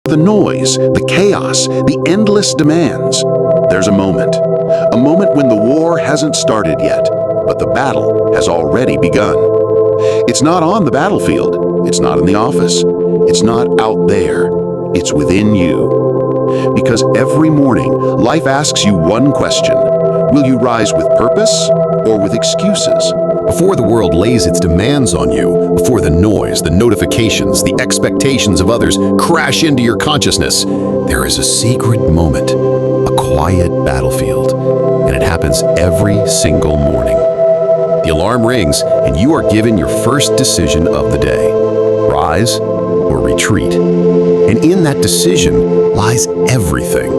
The noise, the chaos, the endless demands. There's a moment when the war hasn't started yet, but the battle has already begun. It's not on the battlefield, it's not in the office, it's not out there, it's within you. Because every morning, life asks you one question: will you rise with purpose or with excuses? Before the world lays its demands on you, before the noise, the notifications, the expectations of others crash into your consciousness, there is a secret moment, a quiet battlefield, and it happens every single morning. The alarm rings, and you are given your first decision of the day: rise or retreat. And in that decision lies everything.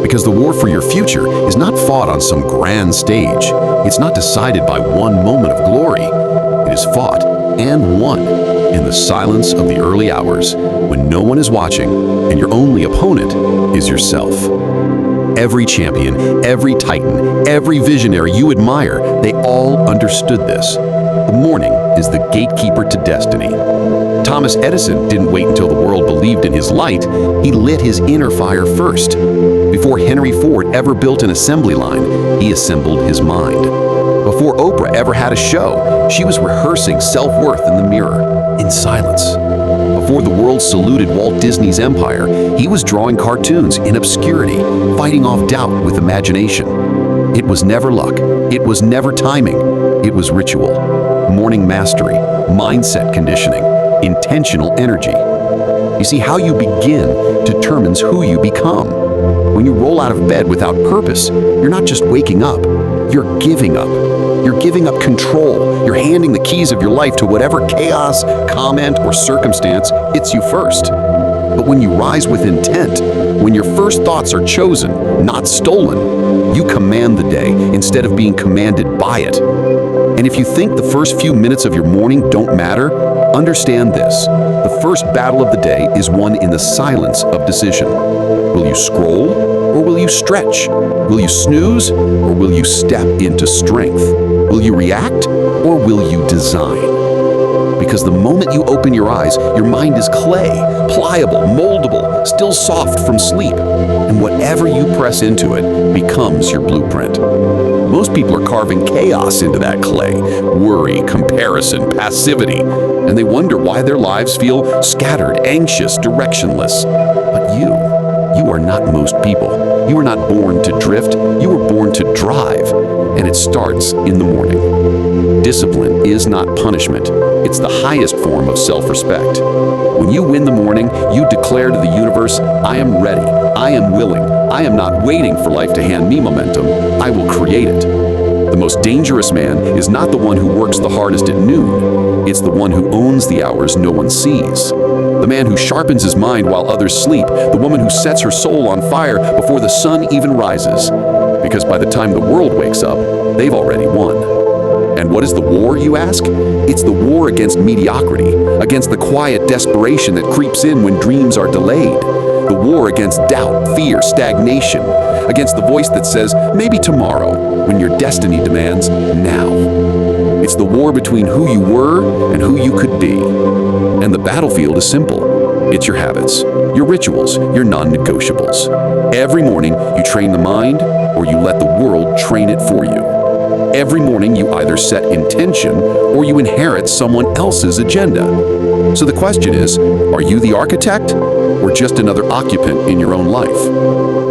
Because the war for your future is not fought on some grand stage. It's not decided by one moment of glory. It is fought and won in the silence of the early hours when no one is watching and your only opponent is yourself. Every champion, every titan, every visionary you admire, they all understood this. The morning is the gatekeeper to destiny. Thomas Edison didn't wait until the world believed in his light. He lit his inner fire first. Before Henry Ford ever built an assembly line, he assembled his mind. Before Oprah ever had a show, she was rehearsing self-worth in the mirror, in silence. Before the world saluted Walt Disney's empire, he was drawing cartoons in obscurity, fighting off doubt with imagination. It was never luck. It was never timing. It was ritual, morning mastery, mindset conditioning, intentional energy. You see, how you begin determines who you become. When you roll out of bed without purpose, you're not just waking up, you're giving up. You're giving up control. You're handing the keys of your life to whatever chaos, comment, or circumstance hits you first. But when you rise with intent, when your first thoughts are chosen, not stolen, you command the day instead of being commanded by it. And if you think the first few minutes of your morning don't matter, understand this: the first battle of the day is won in the silence of decision. Will you scroll or will you stretch? Will you snooze or will you step into strength? Will you react or will you design? Because the moment you open your eyes, your mind is clay, pliable, moldable, still soft from sleep. And whatever you press into it becomes your blueprint. Most people are carving chaos into that clay: worry, comparison, passivity. And they wonder why their lives feel scattered, anxious, directionless. But you are not most people. You are not born to drift. You were born to drive. And it starts in the morning. Discipline is not punishment. It's the highest form of self-respect. When you win the morning, you declare to the universe, I am ready, I am willing, I am not waiting for life to hand me momentum, I will create it. The most dangerous man is not the one who works the hardest at noon. It's the one who owns the hours no one sees. The man who sharpens his mind while others sleep. The woman who sets her soul on fire before the sun even rises. Because by the time the world wakes up, they've already won. And what is the war, you ask? It's the war against mediocrity, against the quiet desperation that creeps in when dreams are delayed. The war against doubt, fear, stagnation, against the voice that says, maybe tomorrow, when your destiny demands now. It's the war between who you were and who you could be. And the battlefield is simple. It's your habits, your rituals, your non-negotiables. Every morning, you train the mind, or you let the world train it for you. Every morning, you either set intention or you inherit someone else's agenda. So the question is, are you the architect or just another occupant in your own life?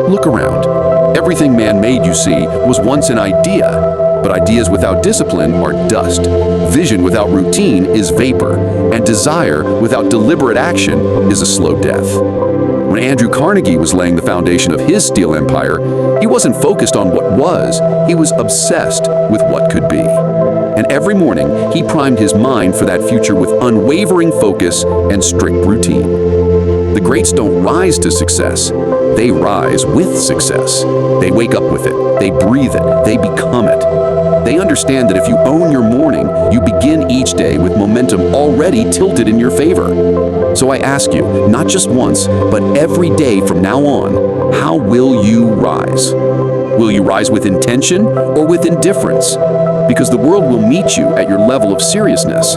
Look around. Everything man-made you see was once an idea, but ideas without discipline are dust. Vision without routine is vapor, and desire without deliberate action is a slow death. When Andrew Carnegie was laying the foundation of his steel empire, he wasn't focused on what was, he was obsessed with what could be. And every morning, he primed his mind for that future with unwavering focus and strict routine. The greats don't rise to success, they rise with success. They wake up with it, they breathe it, they become it. They understand that if you own your morning, you begin each day with momentum already tilted in your favor. So I ask you, not just once, but every day from now on, how will you rise? Will you rise with intention or with indifference? Because the world will meet you at your level of seriousness.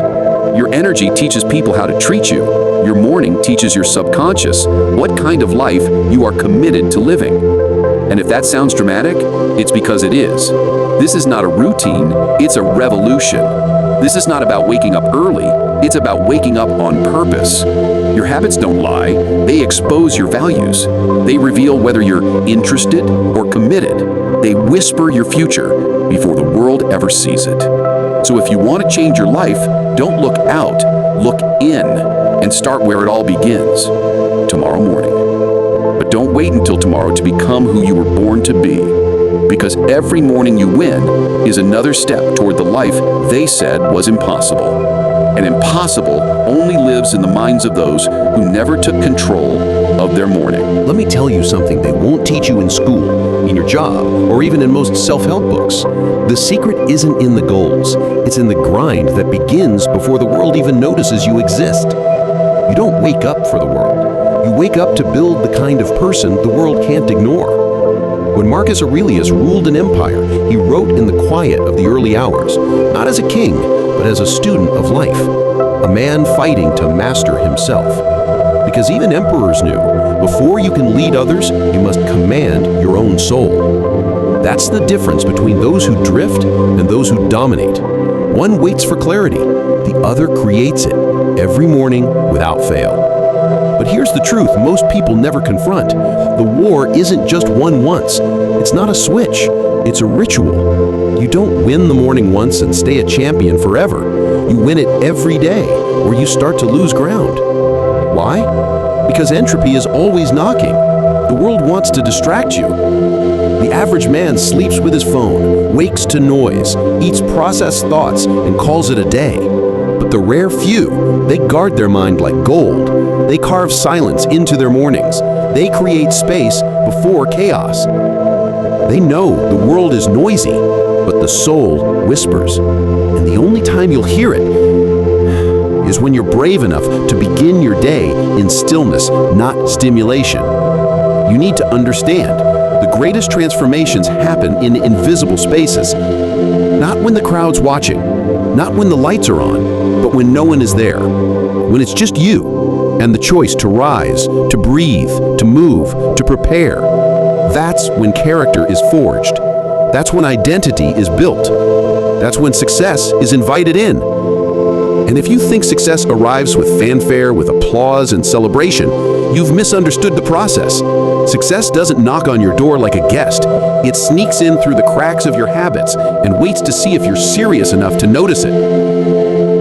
Your energy teaches people how to treat you. Your morning teaches your subconscious what kind of life you are committed to living. And if that sounds dramatic, it's because it is. This is not a routine, it's a revolution. This is not about waking up early, it's about waking up on purpose. Your habits don't lie, they expose your values. They reveal whether you're interested or committed. They whisper your future before the world ever sees it. So if you want to change your life, don't look out, look in, and start where it all begins, tomorrow morning. But don't wait until tomorrow to become who you were born to be, because every morning you win is another step toward the life they said was impossible. And impossible only lives in the minds of those who never took control of their morning. Let me tell you something they won't teach you in school, in your job, or even in most self-help books. The secret isn't in the goals. It's in the grind that begins before the world even notices you exist. You don't wake up for the world. You wake up to build the kind of person the world can't ignore. When Marcus Aurelius ruled an empire, he wrote in the quiet of the early hours, not as a king, but as a student of life, a man fighting to master himself. Because even emperors knew, before you can lead others, you must command your own soul. That's the difference between those who drift and those who dominate. One waits for clarity, the other creates it, every morning without fail. But here's the truth most people never confront. The war isn't just won once. It's not a switch. It's a ritual. You don't win the morning once and stay a champion forever. You win it every day, or you start to lose ground. Why? Because entropy is always knocking. The world wants to distract you. The average man sleeps with his phone, wakes to noise, eats processed thoughts, and calls it a day. But the rare few, they guard their mind like gold. They carve silence into their mornings. They create space before chaos. They know the world is noisy, but the soul whispers. And the only time you'll hear it is when you're brave enough to begin your day in stillness, not stimulation. You need to understand, the greatest transformations happen in invisible spaces. Not when the crowd's watching, not when the lights are on, but when no one is there. When it's just you and the choice to rise, to breathe, to move, to prepare. That's when character is forged. That's when identity is built. That's when success is invited in. And if you think success arrives with fanfare, with applause and celebration, you've misunderstood the process. Success doesn't knock on your door like a guest. It sneaks in through the cracks of your habits and waits to see if you're serious enough to notice it.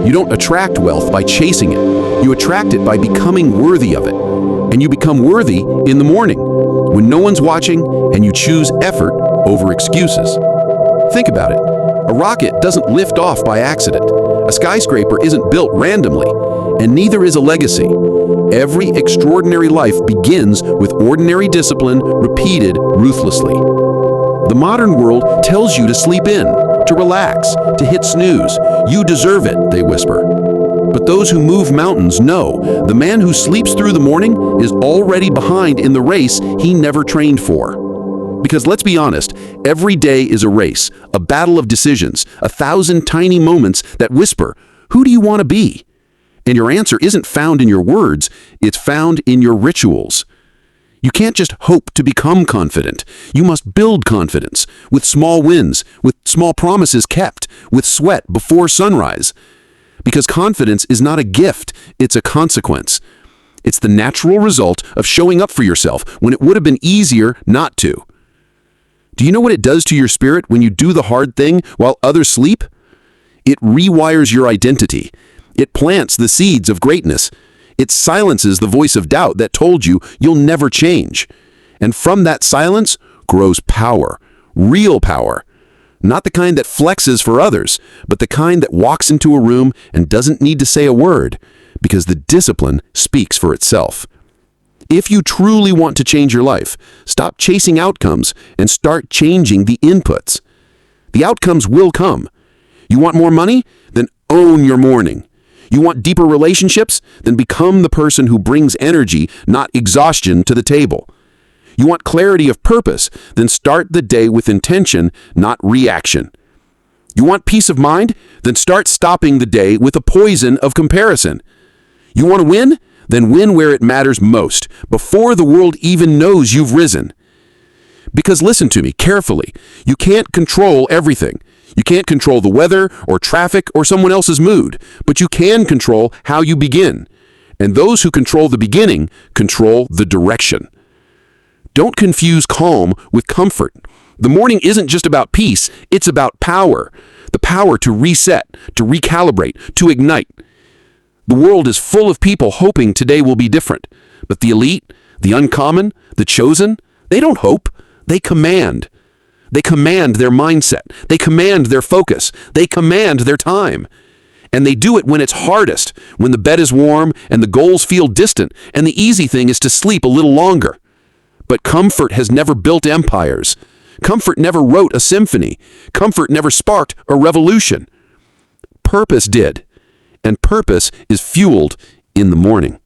You don't attract wealth by chasing it. You attract it by becoming worthy of it. And you become worthy in the morning, when no one's watching and you choose effort over excuses. Think about it. A rocket doesn't lift off by accident. A skyscraper isn't built randomly, and neither is a legacy. Every extraordinary life begins with ordinary discipline repeated ruthlessly. The modern world tells you to sleep in, to relax, to hit snooze. You deserve it, they whisper. But those who move mountains know the man who sleeps through the morning is already behind in the race he never trained for. Because let's be honest, every day is a race, a battle of decisions, 1,000 tiny moments that whisper, who do you want to be? And your answer isn't found in your words, it's found in your rituals. You can't just hope to become confident. You must build confidence with small wins, with small promises kept, with sweat before sunrise. Because confidence is not a gift, it's a consequence. It's the natural result of showing up for yourself when it would have been easier not to. Do you know what it does to your spirit when you do the hard thing while others sleep? It rewires your identity. It plants the seeds of greatness. It silences the voice of doubt that told you you'll never change. And from that silence grows power, real power. Not the kind that flexes for others, but the kind that walks into a room and doesn't need to say a word, because the discipline speaks for itself. If you truly want to change your life, stop chasing outcomes and start changing the inputs. The outcomes will come. You want more money? Then own your morning. You want deeper relationships? Then become the person who brings energy, not exhaustion, to the table. You want clarity of purpose? Then start the day with intention, not reaction. You want peace of mind? Then start stopping the day with a poison of comparison. You want to win? Then win where it matters most, before the world even knows you've risen. Because listen to me carefully, you can't control everything. You can't control the weather or traffic or someone else's mood, but you can control how you begin. And those who control the beginning control the direction. Don't confuse calm with comfort. The morning isn't just about peace, it's about power. The power to reset, to recalibrate, to ignite. The world is full of people hoping today will be different. But the elite, the uncommon, the chosen, they don't hope, they command. They command their mindset. They command their focus. They command their time. And they do it when it's hardest, when the bed is warm and the goals feel distant, and the easy thing is to sleep a little longer. But comfort has never built empires. Comfort never wrote a symphony. Comfort never sparked a revolution. Purpose did. And purpose is fueled in the morning.